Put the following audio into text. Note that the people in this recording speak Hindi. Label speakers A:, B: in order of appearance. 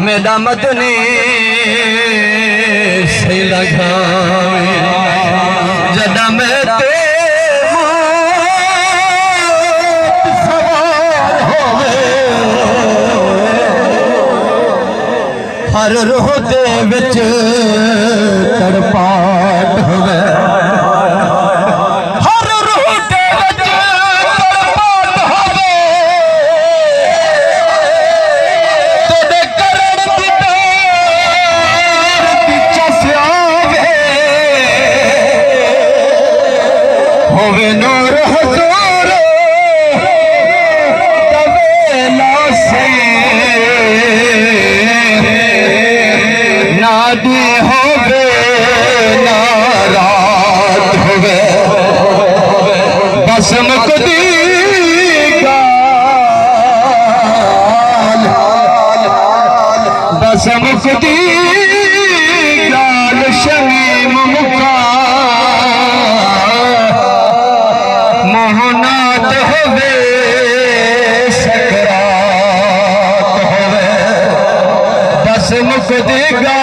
A: मेरा मदनी से लगावे जदा मैं ते सवार होवे हर रोह दे विच तड़पाट होवे होवे नूर हुजूर तवेला से नादी होवे नारात होवे बसम कुदी गाल बसम कुदी गाल शमीम मुका मोहनात होवे सकरात होवे बस मुकदी गा